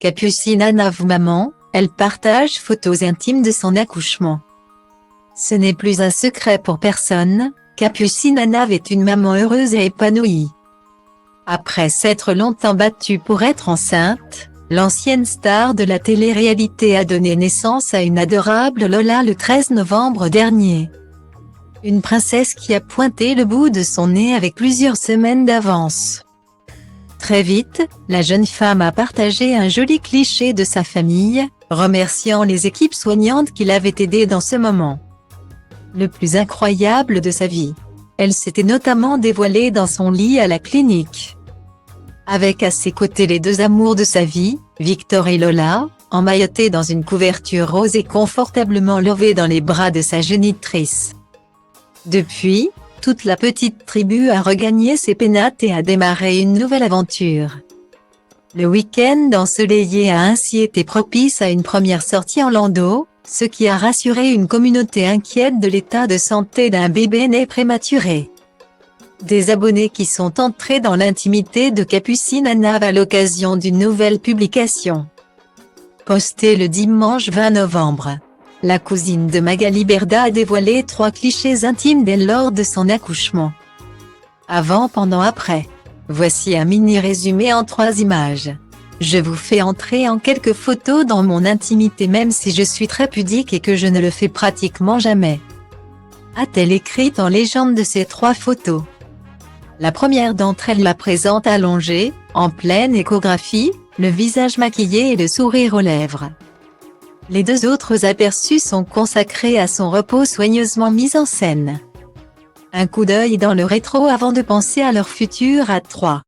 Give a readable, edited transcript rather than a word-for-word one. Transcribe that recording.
Capucine Anna maman, elle partage photos intimes de son accouchement. Ce n'est plus un secret pour personne, Capucine Anna est une maman heureuse et épanouie. Après s'être longtemps battue pour être enceinte, l'ancienne star de la télé-réalité a donné naissance à une adorable Lola le 13 novembre dernier. Une princesse qui a pointé le bout de son nez avec plusieurs semaines d'avance. Très vite, la jeune femme a partagé un joli cliché de sa famille, remerciant les équipes soignantes qui l'avaient aidée dans ce moment le plus incroyable de sa vie. Elle s'était notamment dévoilée dans son lit à la clinique. Avec à ses côtés les deux amours de sa vie, Victor et Lola, emmaillotés dans une couverture rose et confortablement levés dans les bras de sa génitrice. Depuis, toute la petite tribu a regagné ses pénates et a démarré une nouvelle aventure. Le week-end ensoleillé a ainsi été propice à une première sortie en landau, ce qui a rassuré une communauté inquiète de l'état de santé d'un bébé né prématuré. Des abonnés qui sont entrés dans l'intimité de Capucine Anna à l'occasion d'une nouvelle publication. Postée le dimanche 20 novembre. La cousine de Magali Berda a dévoilé 3 clichés intimes d'elle lors de son accouchement. Avant, pendant, après. Voici un mini résumé en 3 images. Je vous fais entrer en quelques photos dans mon intimité même si je suis très pudique et que je ne le fais pratiquement jamais. A-t-elle écrit en légende de ces 3 photos. La première d'entre elles la présente allongée, en pleine échographie, le visage maquillé et le sourire aux lèvres. Les 2 autres aperçus sont consacrés à son repos soigneusement mis en scène. Un coup d'œil dans le rétro avant de penser à leur futur à 3.